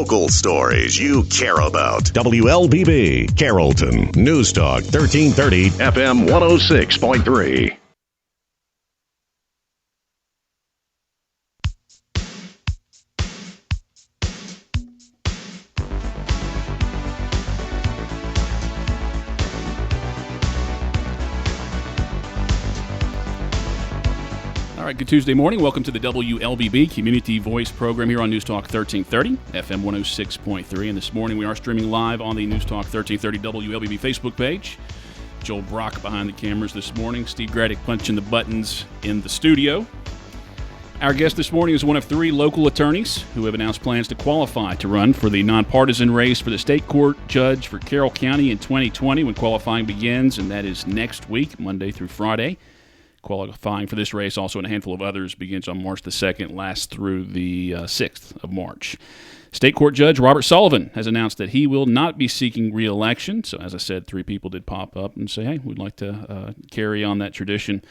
Local stories you care about. WLBB, Carrollton, News Talk 1330, FM 106.3. All right, good Tuesday morning. Welcome to the WLBB Community Voice program here on News Talk 1330, FM 106.3. And this morning we are streaming live on the News Talk 1330 WLBB Facebook page. Joel Brock behind the cameras this morning. Steve Graddick punching the buttons in the studio. Our guest this morning is one of three local attorneys who have announced plans to qualify to run for the nonpartisan race for the state court judge for Carroll County in 2020 when qualifying begins, and that is next week, Monday through Friday. Qualifying for this race, also in a handful of others, begins on March the 2nd, lasts through the 6th of March. State Court Judge Robert Sullivan has announced that he will not be seeking re-election. So, as I said, three people did pop up and say, hey, we'd like to carry on that tradition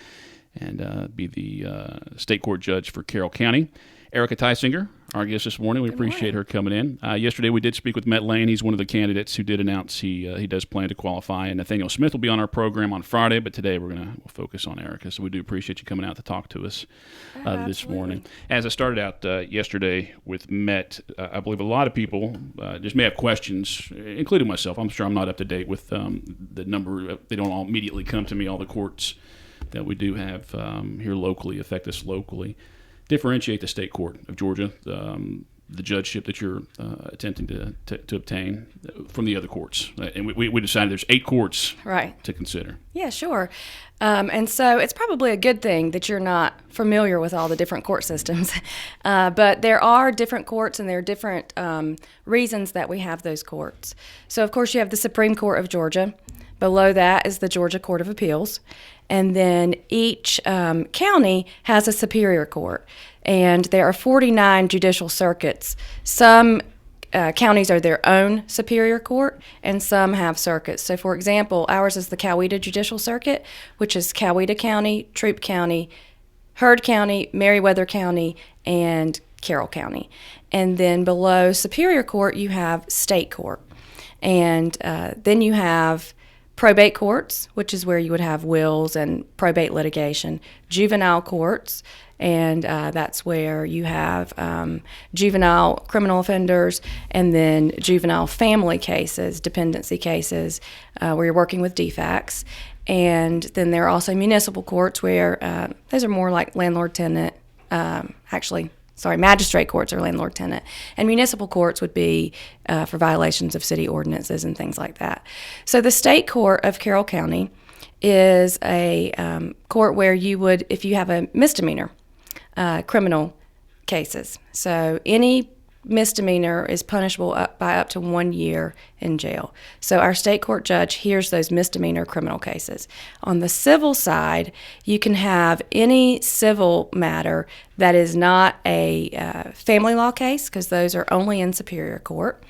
and be the State Court Judge for Carroll County. Erica Tisinger, our guest this morning. We appreciate her coming in. Yesterday we did speak with Matt Lane. He's one of the candidates who did announce he does plan to qualify. And Nathaniel Smith will be on our program on Friday, but today we'll focus on Erica. So we do appreciate you coming out to talk to us this morning. As I started out yesterday with Matt, I believe a lot of people just may have questions, including myself. I'm sure I'm not up to date with the number. They don't all immediately come to me, all the courts that we do have here locally, affect us locally. Differentiate the state court of Georgia, the judgeship that you're attempting to obtain from the other courts. And we decided there's 8 courts to consider. Yeah, sure. And so it's probably a good thing that you're not familiar with all the different court systems. But there are different courts and there are different reasons that we have those courts. So, of course, you have the Supreme Court of Georgia. Below that is the Georgia Court of Appeals. And then each county has a superior court. And there are 49 judicial circuits. Some counties are their own superior court, and some have circuits. So, for example, ours is the Coweta Judicial Circuit, which is Coweta County, Troup County, Heard County, Meriwether County, and Carroll County. And then below superior court, you have state court. And then you have probate courts, which is where you would have wills and probate litigation, juvenile courts, and that's where you have juvenile criminal offenders, and then juvenile family cases, dependency cases, where you're working with defects. And then there are also municipal courts where those are more like landlord-tenant, magistrate courts are landlord-tenant. And municipal courts would be for violations of city ordinances and things like that. So the State Court of Carroll County is a court where you would, if you have a misdemeanor, criminal cases. So any misdemeanor is punishable by up to 1 year in jail. So our state court judge hears those misdemeanor criminal cases. On the civil side, you can have any civil matter that is not a family law case, because those are only in superior court,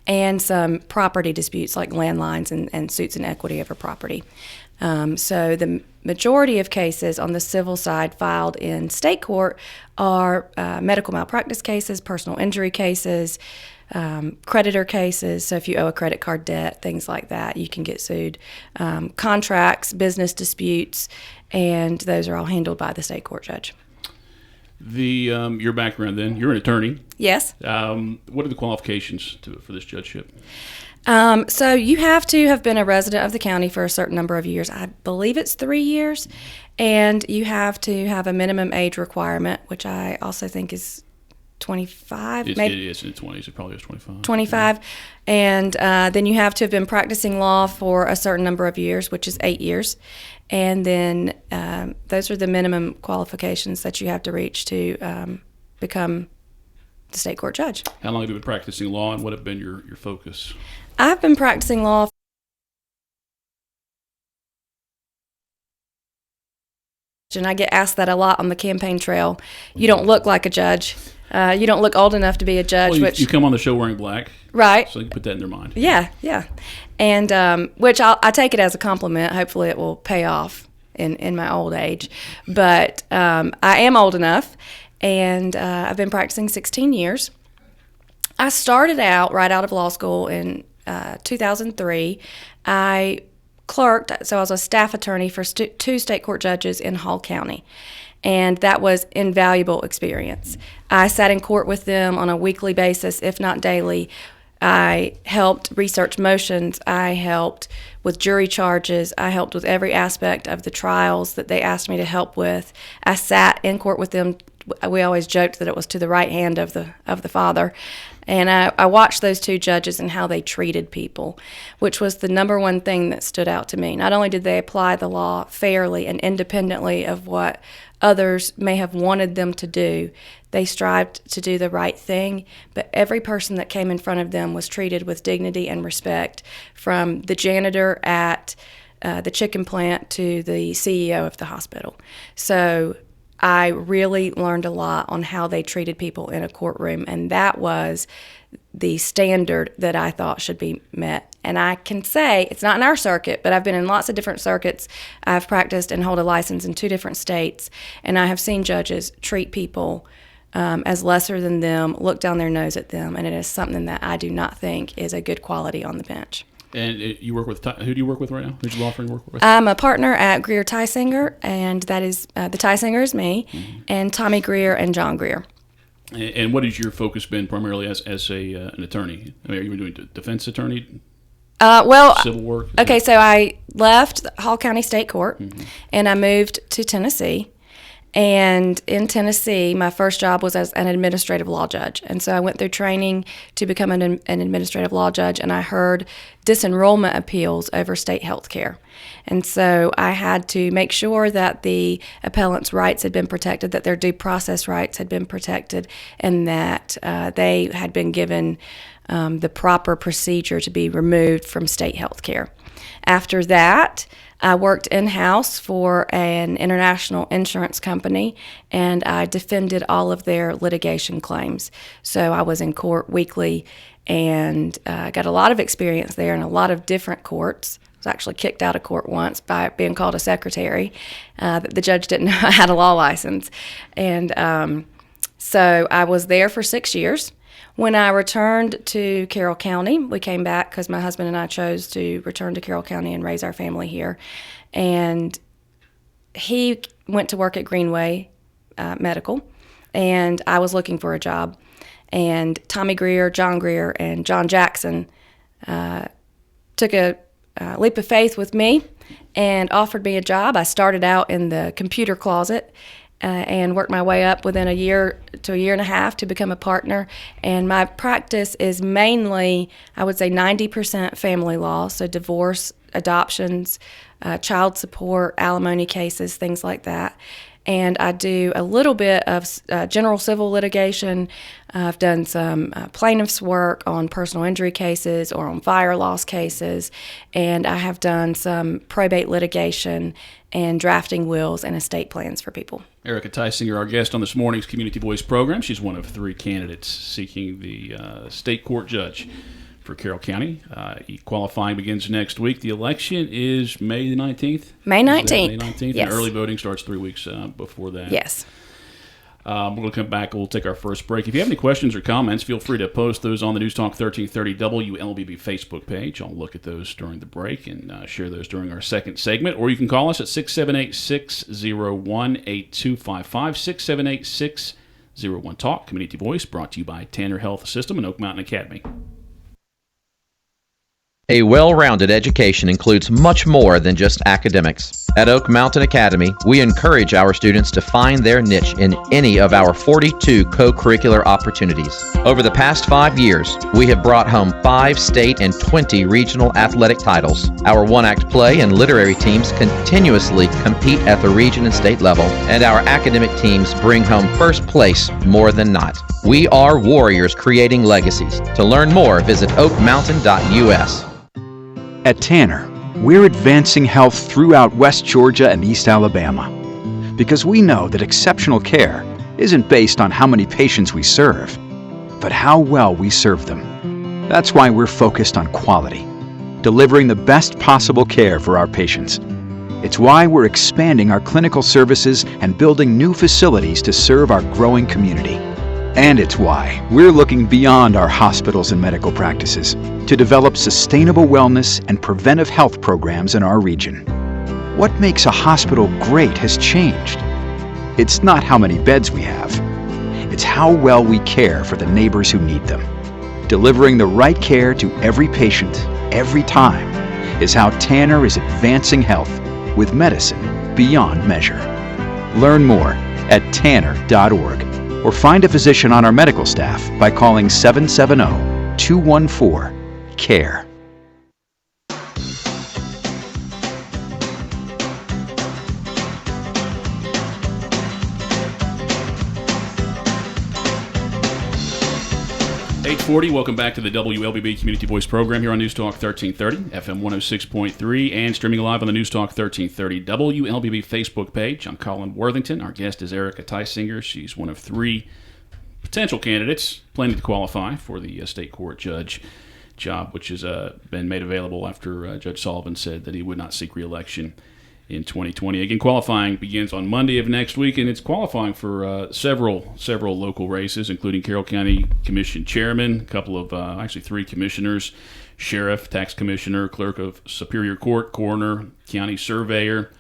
and some property disputes like landlines and suits in equity over property. So the majority of cases on the civil side filed in state court are medical malpractice cases, personal injury cases, creditor cases. So if you owe a credit card debt, things like that, you can get sued. Contracts, business disputes, and those are all handled by the state court judge. Your background then, you're an attorney. Yes. What are the qualifications for this judgeship? So you have to have been a resident of the county for a certain number of years. I believe it's 3 years. And you have to have a minimum age requirement, which I also think is 25. It is in the 20s. It probably is 25. 25. Yeah. And then you have to have been practicing law for a certain number of years, which is 8 years. And then those are the minimum qualifications that you have to reach to become the state court judge. How long have you been practicing law, and what have been your focus? I've been practicing law and I get asked that a lot on the campaign trail. You don't look like a judge. You don't look old enough to be a judge. Well, you come on the show wearing black. Right. So you can put that in their mind. Yeah. And which I take it as a compliment. Hopefully it will pay off in my old age. But I am old enough, and I've been practicing 16 years. I started out right out of law school in 2003. I clerked, so I was a staff attorney for 2 state court judges in Hall County, and that was invaluable experience. I sat in court with them on a weekly basis, if not daily. I helped research motions. I helped with jury charges. I helped with every aspect of the trials that they asked me to help with. I sat in court with them. We always joked that it was to the right hand of the Father. And I watched those 2 judges and how they treated people, which was the number one thing that stood out to me. Not only did they apply the law fairly and independently of what others may have wanted them to do, they strived to do the right thing, but every person that came in front of them was treated with dignity and respect, from the janitor at the chicken plant to the CEO of the hospital. So I really learned a lot on how they treated people in a courtroom, and that was the standard that I thought should be met. And I can say, it's not in our circuit, but I've been in lots of different circuits. I've practiced and hold a license in 2 different states, and I have seen judges treat people as lesser than them, look down their nose at them, and it is something that I do not think is a good quality on the bench. And you work with, who do you work with right now? Who's your law firm you work with? I'm a partner at Erica Tisinger, and that is, the Tisinger is me, and Tommy Greer and John Greer. And what has your focus been primarily as an attorney? I mean, are you doing defense attorney? Civil work? Okay, so I left Hall County State Court, and I moved to Tennessee. And in Tennessee, my first job was as an administrative law judge. And so I went through training to become an administrative law judge, and I heard disenrollment appeals over state health care. And so I had to make sure that the appellant's rights had been protected, that their due process rights had been protected, and that they had been given the proper procedure to be removed from state health care. After that, I worked in-house for an international insurance company, and I defended all of their litigation claims. So I was in court weekly and got a lot of experience there in a lot of different courts. I was actually kicked out of court once by being called a secretary. The judge didn't know I had a law license. And so I was there for 6 years. When I returned to Carroll County, we came back because my husband and I chose to return to Carroll County and raise our family here. And he went to work at Greenway Medical, and I was looking for a job. And Tommy Greer, John Greer, and John Jackson took a leap of faith with me and offered me a job. I started out in the computer closet and worked my way up within a year to a year and a half to become a partner. And my practice is mainly, I would say 90% family law, so divorce, adoptions, child support, alimony cases, things like that. And I do a little bit of general civil litigation. I've done some plaintiff's work on personal injury cases or on fire loss cases, and I have done some probate litigation and drafting wills and estate plans for people. Erica Tisinger, our guest on this morning's Community Voice program. She's one of 3 candidates seeking the state court judge for Carroll County. Qualifying begins next week. The election is May the 19th? May 19th. May 19th, yes. And early voting starts 3 weeks before that. Yes. We're going to come back. We'll take our first break. If you have any questions or comments, feel free to post those on the News Talk 1330 WLBB Facebook page. I'll look at those during the break and share those during our second segment. Or you can call us at 678-601-8255, 678-601-TALK. Community Voice brought to you by Tanner Health System and Oak Mountain Academy. A well-rounded education includes much more than just academics. At Oak Mountain Academy, we encourage our students to find their niche in any of our 42 co-curricular opportunities. Over the past 5 years, we have brought home 5 state and 20 regional athletic titles. Our one-act play and literary teams continuously compete at the region and state level, and our academic teams bring home first place more than not. We are warriors creating legacies. To learn more, visit oakmountain.us. At Tanner, we're advancing health throughout West Georgia and East Alabama because we know that exceptional care isn't based on how many patients we serve, but how well we serve them. That's why we're focused on quality, delivering the best possible care for our patients. It's why we're expanding our clinical services and building new facilities to serve our growing community. And it's why we're looking beyond our hospitals and medical practices to develop sustainable wellness and preventive health programs in our region. What makes a hospital great has changed. It's not how many beds we have. It's how well we care for the neighbors who need them. Delivering the right care to every patient, every time, is how Tanner is advancing health with medicine beyond measure. Learn more at tanner.org or find a physician on our medical staff by calling 770-214-CARE. Welcome back to the WLBB Community Voice program here on News Talk 1330, FM 106.3, and streaming live on the News Talk 1330 WLBB Facebook page. I'm Colin Worthington. Our guest is Erica Tisinger. She's one of 3 potential candidates planning to qualify for the state court judge job, which has been made available after Judge Sullivan said that he would not seek re-election in 2020. Again, qualifying begins on Monday of next week, and it's qualifying for several local races, including Carroll County Commission Chairman, a couple of, actually 3 commissioners, Sheriff, Tax Commissioner, Clerk of Superior Court, Coroner, County Surveyor,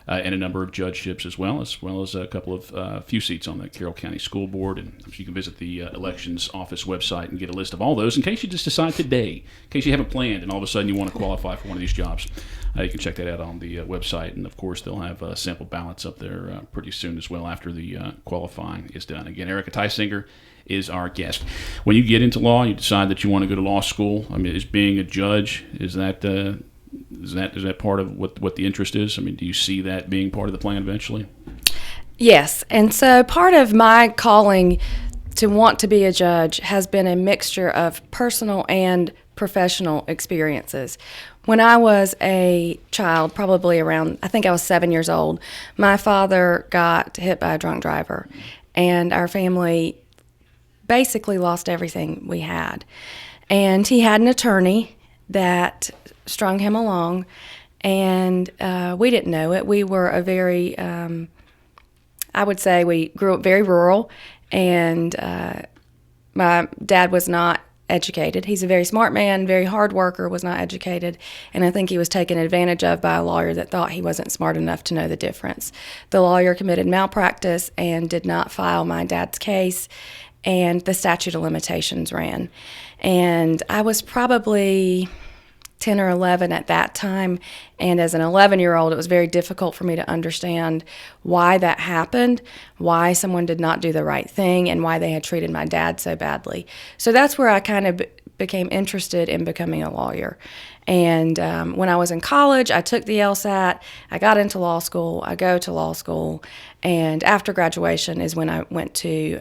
and a number of judgeships as well as a couple of few seats on the Carroll County School Board. And you can visit the Elections Office website and get a list of all those in case you just decide today, in case you haven't planned and all of a sudden you want to qualify for one of these jobs. You can check that out on the website, and of course they'll have sample ballots up there pretty soon as well after the qualifying is done. Again, Erica Tisinger is our guest. When you get into law, you decide that you want to go to law school. I mean, is being a judge, is that part of what the interest is? I mean, do you see that being part of the plan eventually? Yes, and so part of my calling to want to be a judge has been a mixture of personal and professional experiences. When I was a child, probably around, I think I was 7 years old, my father got hit by a drunk driver, and our family basically lost everything we had. And he had an attorney that strung him along, and we didn't know it. We were a very, I would say we grew up very rural, and my dad was not educated. He's a very smart man, very hard worker, was not educated, and I think he was taken advantage of by a lawyer that thought he wasn't smart enough to know the difference. The lawyer committed malpractice and did not file my dad's case, and the statute of limitations ran. And I was probably 10 or 11 at that time, and as an 11-year-old, it was very difficult for me to understand why that happened, why someone did not do the right thing, and why they had treated my dad so badly. So that's where I kind of became interested in becoming a lawyer. And when I was in college, I took the LSAT, I got into law school, I go to law school, and after graduation is when I went to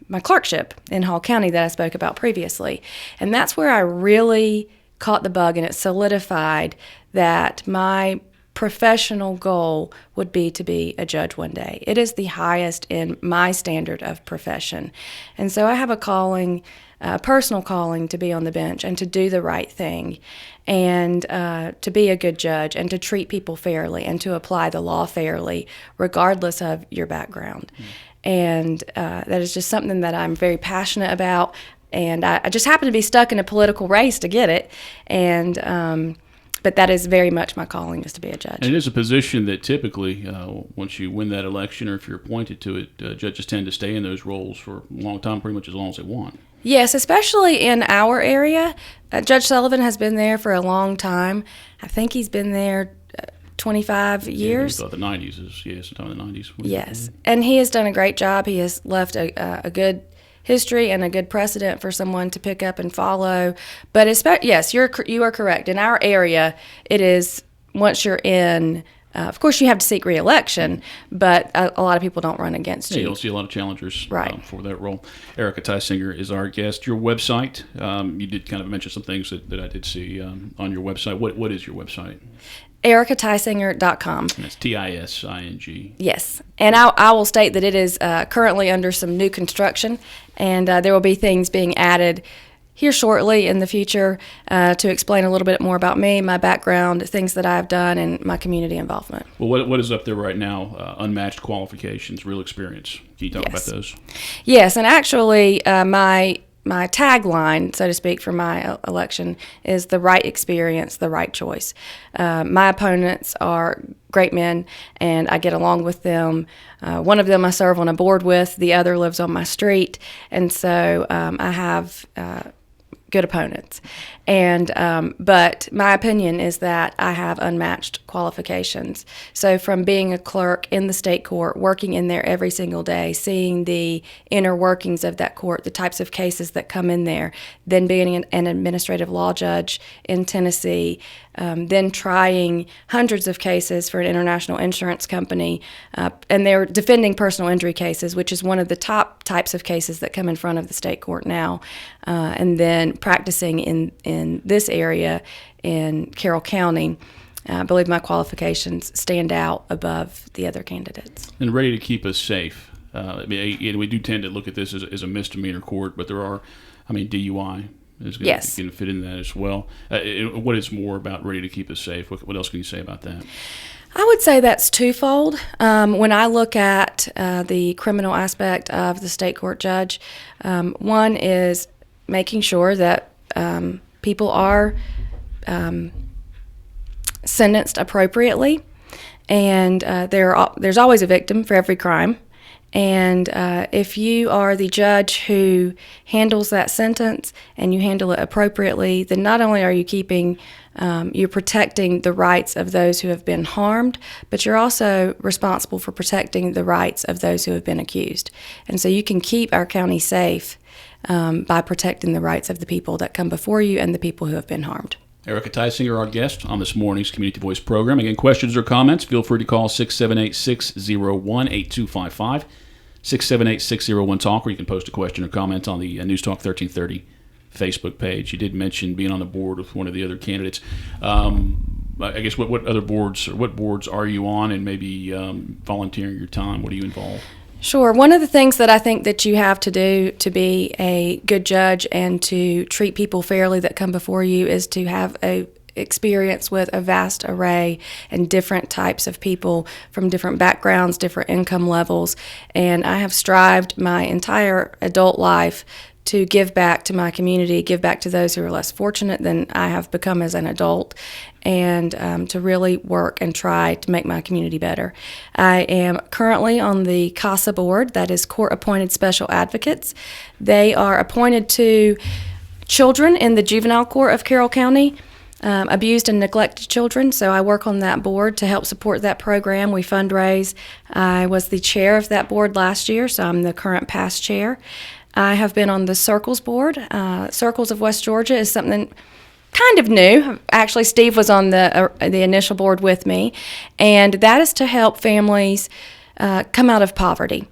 my clerkship in Hall County that I spoke about previously. And that's where I really caught the bug, and it solidified that my professional goal would be to be a judge one day. It is the highest in my standard of profession. And so I have a calling, a personal calling, to be on the bench and to do the right thing, and to be a good judge, and to treat people fairly, and to apply the law fairly regardless of your background. And that is just something that I'm very passionate about, and I just happen to be stuck in a political race to get it, and but that is very much my calling, is to be a judge. And it is a position that typically, once you win that election or if you're appointed to it, judges tend to stay in those roles for a long time, pretty much as long as they want. Yes, especially in our area. Judge Sullivan has been there for a long time. I think he's been there 25 years. Yeah, the 90s is, sometime in the 90s. Yes, and he has done a great job. He has left a good history and a good precedent for someone to pick up and follow. But yes, you are correct. In our area, it is, once you're in, of course you have to seek re-election, but a lot of people don't run against you. You don't see a lot of challengers right. For that role. Erica Tisinger is our guest. Your website, you did kind of mention some things that I did see on your website. What is your website? ericatisinger.com. And that's Tising. Yes, and I will state that it is currently under some new construction, and there will be things being added here shortly in the future to explain a little bit more about me, my background, things that I've done, and my community involvement. Well, what is up there right now? Unmatched qualifications, real experience. Can you talk about those? Yes, and actually my tagline, so to speak, for my election is the right experience, the right choice. My opponents are great men, and I get along with them. One of them I serve on a board with, the other lives on my street, and so I have good opponents. And but my opinion is that I have unmatched qualifications. So from being a clerk in the state court, working in there every single day, seeing the inner workings of that court, the types of cases that come in there, then being an administrative law judge in Tennessee, then trying hundreds of cases for an international insurance company, and they're defending personal injury cases, which is one of the top types of cases that come in front of the state court now, and then practicing in this area in Carroll County. I believe my qualifications stand out above the other candidates. And ready to keep us safe. We do tend to look at this as a misdemeanor court, but there are, DUI is going to fit in that as well. What is more about ready to keep us safe? What else can you say about that? I would say that's twofold. When I look at the criminal aspect of the state court judge, one is making sure that people are sentenced appropriately, and there's always a victim for every crime. And if you are the judge who handles that sentence and you handle it appropriately, then not only are you you're protecting the rights of those who have been harmed, but you're also responsible for protecting the rights of those who have been accused. And so you can keep our county safe by protecting the rights of the people that come before you and the people who have been harmed. Erica Tisinger, our guest on this morning's Community Voice program. Again, questions or comments, feel free to call 678-601-8255, 678-601-TALK, or you can post a question or comment on the News Talk 1330 Facebook page. You did mention being on the board with one of the other candidates. I guess what other boards, or what boards are you on, and maybe volunteering your time? What are you involved? Sure. One of the things that I think that you have to do to be a good judge and to treat people fairly that come before you is to have a experience with a vast array and different types of people from different backgrounds, different income levels. And I have strived my entire adult life to give back to my community, give back to those who are less fortunate than I have become as an adult, and to really work and try to make my community better. I am currently on the CASA board, that is Court-Appointed Special Advocates. They are appointed to children in the juvenile court of Carroll County, abused and neglected children, so I work on that board to help support that program. We fundraise. I was the chair of that board last year, so I'm the current past chair. I have been on the Circles board. Circles of West Georgia is something kind of new. Actually, Steve was on the initial board with me, and that is to help families come out of poverty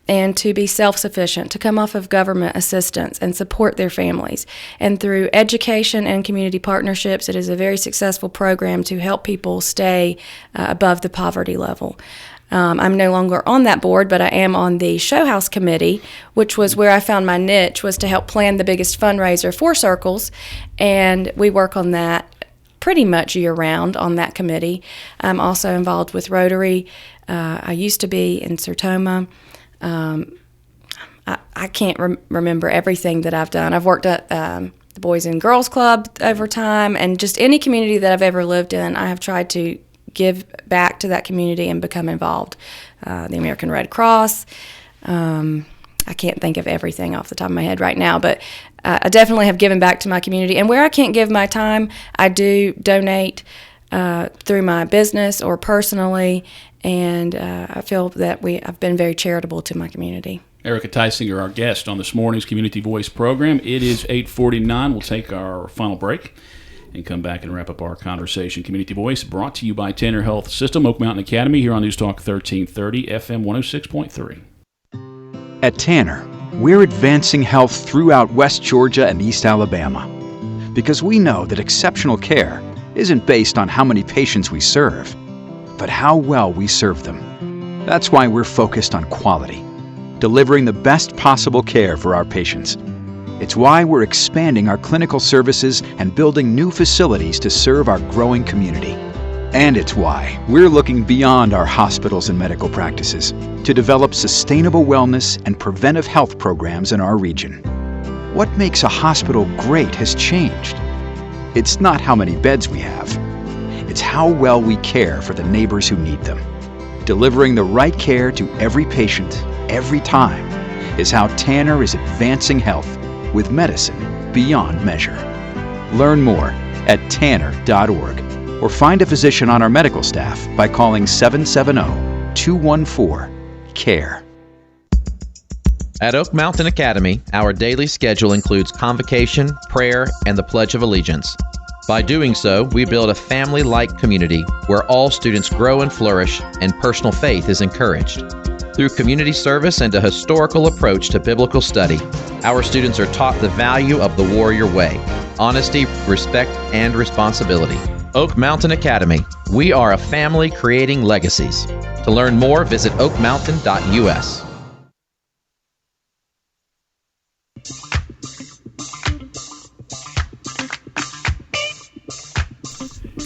and to be self-sufficient, to come off of government assistance and support their families. And through education and community partnerships, it is a very successful program to help people stay above the poverty level. I'm no longer on that board, but I am on the Show House Committee, which was where I found my niche, was to help plan the biggest fundraiser for Circles, and we work on that pretty much year-round on that committee. I'm also involved with Rotary. I used to be in Sertoma. I can't remember everything that I've done. I've worked at the Boys and Girls Club over time, and just any community that I've ever lived in, I have tried to give back to that community and become involved. The American Red Cross. I can't think of everything off the top of my head right now, but I definitely have given back to my community. And where I can't give my time, I do donate through my business or personally, and I feel that I've been very charitable to my community. Erica Tisinger, our guest on this morning's Community Voice program. It is 8:49. We'll take our final break and come back and wrap up our conversation. Community Voice brought to you by Tanner Health System, Oak Mountain Academy, here on News Talk 1330, FM 106.3. At Tanner, we're advancing health throughout West Georgia and East Alabama because we know that exceptional care isn't based on how many patients we serve, but how well we serve them. That's why we're focused on quality, delivering the best possible care for our patients. It's why we're expanding our clinical services and building new facilities to serve our growing community. And it's why we're looking beyond our hospitals and medical practices to develop sustainable wellness and preventive health programs in our region. What makes a hospital great has changed. It's not how many beds we have. It's how well we care for the neighbors who need them. Delivering the right care to every patient, every time, is how Tanner is advancing health with medicine beyond measure. Learn more at tanner.org or find a physician on our medical staff by calling 770-214-CARE. At Oak Mountain Academy, our daily schedule includes convocation, prayer, and the Pledge of Allegiance. By doing so, we build a family-like community where all students grow and flourish and personal faith is encouraged. Through community service and a historical approach to biblical study, our students are taught the value of the warrior way, honesty, respect, and responsibility. Oak Mountain Academy. We are a family creating legacies. To learn more, visit oakmountain.us.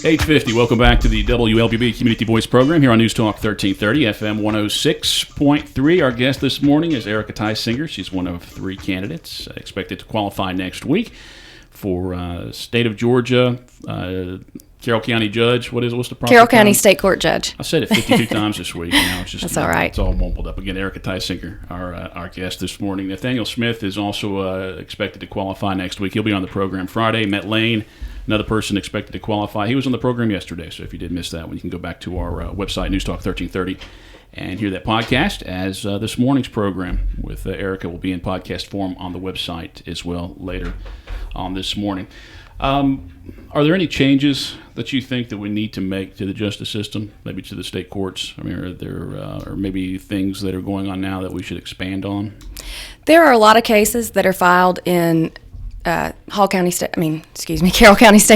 $8:50. Welcome back to the WLBB Community Voice Program here on News Talk 1330 FM 106.3. Our guest this morning is Erica Tisinger. She's one of 3 candidates expected to qualify next week for State of Georgia, Carroll County Judge. What's the proper Carroll County term? State Court Judge. I said it 52 times this week. Now it's just That's all right. It's all mumbled up again. Erica Tisinger, our guest this morning. Nathaniel Smith is also expected to qualify next week. He'll be on the program Friday. Matt Lane, another person expected to qualify. He was on the program yesterday, so if you did miss that one, you can go back to our website, News Talk 1330, and hear that podcast, as this morning's program with Erica will be in podcast form on the website as well later on this morning. Are there any changes that you think that we need to make to the justice system, maybe to the state courts? I mean, are there or maybe things that are going on now that we should expand on? There are a lot of cases that are filed in Carroll County State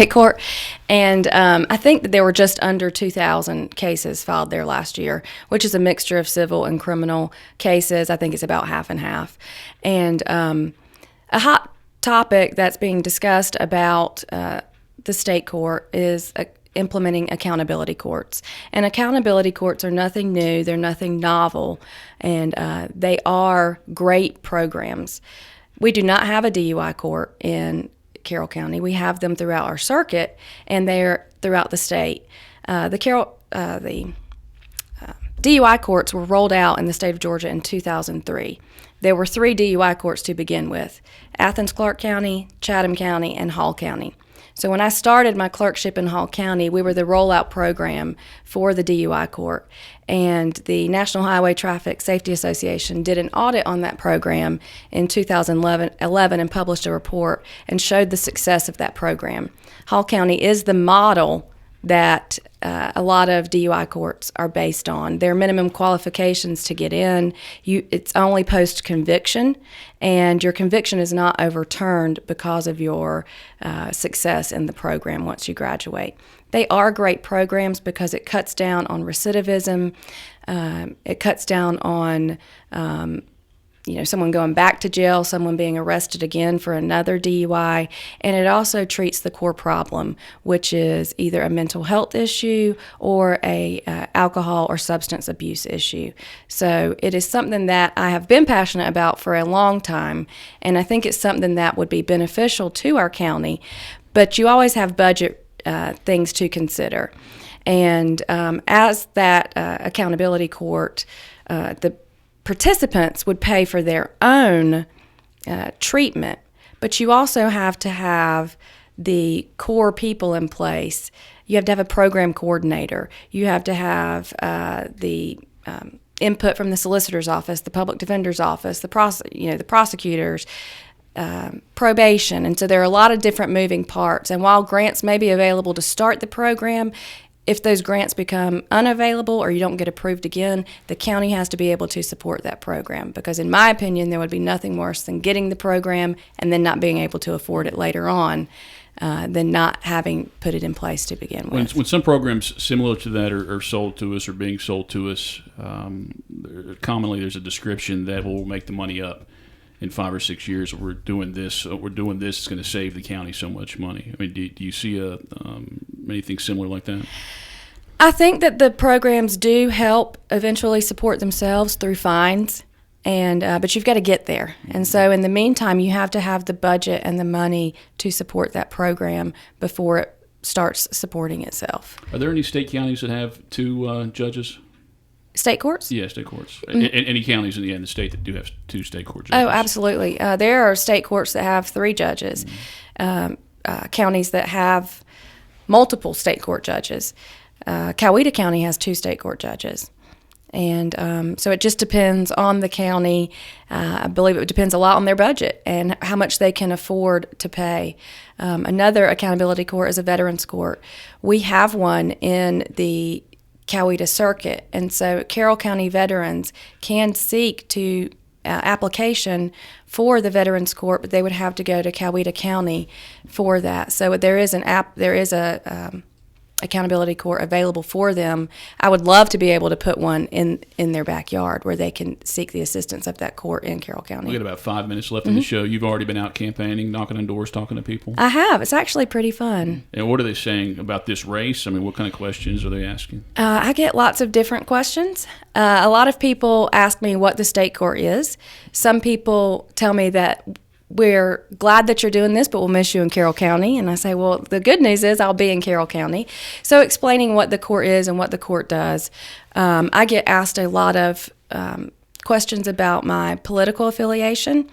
Court, and I think that there were just under 2,000 cases filed there last year, which is a mixture of civil and criminal cases. I think it's about half and half. And a hot topic that's being discussed about the state court is implementing accountability courts. And accountability courts are nothing new, they're nothing novel, and they are great programs. We do not have a DUI court in Carroll County. We have them throughout our circuit, and they're throughout the state. The DUI courts were rolled out in the state of Georgia in 2003. There were 3 DUI courts to begin with: Athens, Clarke County, Chatham County, and Hall County. So when I started my clerkship in Hall County, we were the rollout program for the DUI court, and the National Highway Traffic Safety Association did an audit on that program in 2011 and published a report and showed the success of that program. Hall County is the model that a lot of DUI courts are based on. Their minimum qualifications to get in, it's only post-conviction, and your conviction is not overturned because of your success in the program once you graduate. They are great programs because it cuts down on recidivism, it cuts down on someone going back to jail, someone being arrested again for another DUI, and it also treats the core problem, which is either a mental health issue or a alcohol or substance abuse issue. So it is something that I have been passionate about for a long time, and I think it's something that would be beneficial to our county, but you always have budget things to consider. And as that accountability court, the participants would pay for their own treatment, but you also have to have the core people in place. You have to have a program coordinator. You have to have the input from the solicitor's office, the public defender's office, the prosecutors, probation. And so there are a lot of different moving parts. And while grants may be available to start the program, if those grants become unavailable or you don't get approved again, the county has to be able to support that program, because in my opinion, there would be nothing worse than getting the program and then not being able to afford it later on than not having put it in place to begin with. When some programs similar to that are sold to us or being sold to us, commonly there's a description that will make the money up. in 5 or 6 years we're doing this. It's going to save the county so much money. I mean, do you see anything similar like that? I think that the programs do help eventually support themselves through fines, but you've got to get there. And so in the meantime, you have to have the budget and the money to support that program before it starts supporting itself. Are there any state counties that have 2 judges? State courts? Yeah, state courts. Any counties in the state that do have 2 state court judges? Oh, absolutely. There are state courts that have 3 judges, counties that have multiple state court judges. Coweta County has 2 state court judges. And so it just depends on the county. I believe it depends a lot on their budget and how much they can afford to pay. Another accountability court is a veterans court. We have one in the Coweta Circuit, and so Carroll County veterans can seek to application for the Veterans Court, but they would have to go to Coweta County for that. So there is a accountability court available for them. I would love to be able to put one in their backyard where they can seek the assistance of that court in Carroll County. We got about 5 minutes left in the show. You've already been out campaigning, knocking on doors, talking to people. I have. It's actually pretty fun. And what are they saying about this race? I mean, what kind of questions are they asking? I get lots of different questions. A lot of people ask me what the state court is. Some people tell me that we're glad that you're doing this, but we'll miss you in Carroll County. And I say, well, the good news is I'll be in Carroll County. So explaining what the court is and what the court does. I get asked a lot of questions about my political affiliation,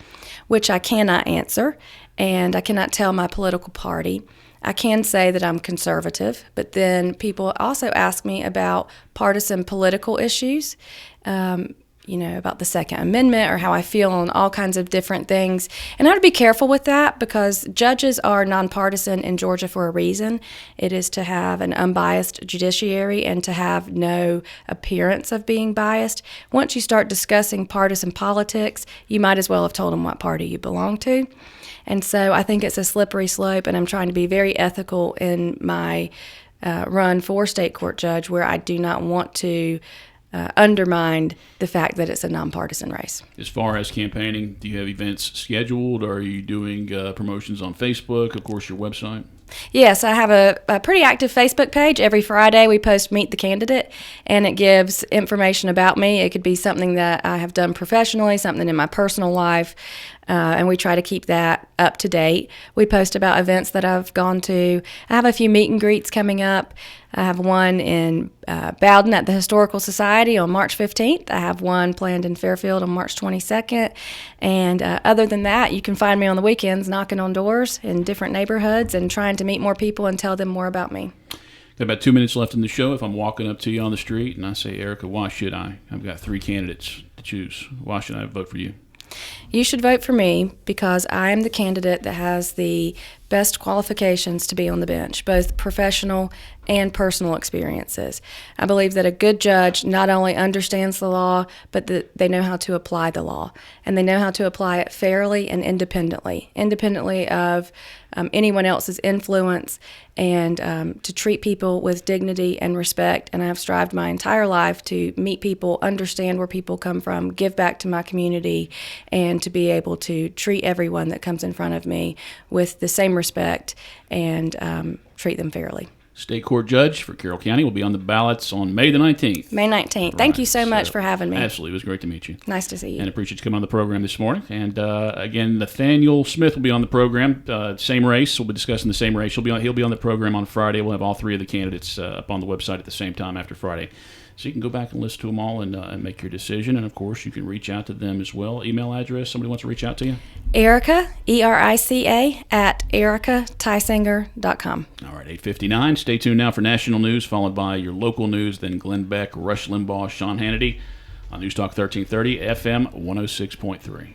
which I cannot answer, and I cannot tell my political party. I can say that I'm conservative, but then people also ask me about partisan political issues, about the Second Amendment or how I feel on all kinds of different things. And I have to be careful with that because judges are nonpartisan in Georgia for a reason. It is to have an unbiased judiciary and to have no appearance of being biased. Once you start discussing partisan politics, you might as well have told them what party you belong to. And so I think it's a slippery slope, and I'm trying to be very ethical in my run for state court judge, where I do not want to undermined the fact that it's a nonpartisan race. As far as campaigning, do you have events scheduled? Or are you doing promotions on Facebook? Of course, your website. Yes, I have a pretty active Facebook page. Every Friday we post Meet the Candidate, and it gives information about me. It could be something that I have done professionally, something in my personal life, and we try to keep that up to date. We post about events that I've gone to. I have a few meet and greets coming up. I have one in Bowden at the Historical Society on March 15th. I have one planned in Fairfield on March 22nd. And other than that, you can find me on the weekends knocking on doors in different neighborhoods and trying to meet more people and tell them more about me. Got about 2 minutes left in the show. If I'm walking up to you on the street and I say, Erica, why should I? I've got 3 candidates to choose. Why should I vote for you? You should vote for me because I am the candidate that has the best qualifications to be on the bench, both professional and personal experiences. I believe that a good judge not only understands the law, but that they know how to apply the law, and they know how to apply it fairly and independently of anyone else's influence, and to treat people with dignity and respect. And I have strived my entire life to meet people, understand where people come from, give back to my community, and to be able to treat everyone that comes in front of me with the same respect and treat them fairly. State Court Judge for Carroll County will be on the ballots on May the 19th. May 19th. Thank you so much for having me. Absolutely. It was great to meet you. Nice to see you. And appreciate you coming on the program this morning. And again, Nathaniel Smith will be on the program. Same race. We'll be discussing the same race. He'll be on the program on Friday. We'll have all 3 of the candidates up on the website at the same time after Friday. So you can go back and listen to them all and make your decision. And, of course, you can reach out to them as well. Email address, somebody wants to reach out to you? Erica, ERICA, at ericatisinger.com. All right, 8:59. Stay tuned now for national news, followed by your local news, then Glenn Beck, Rush Limbaugh, Sean Hannity on News Talk 1330, FM 106.3.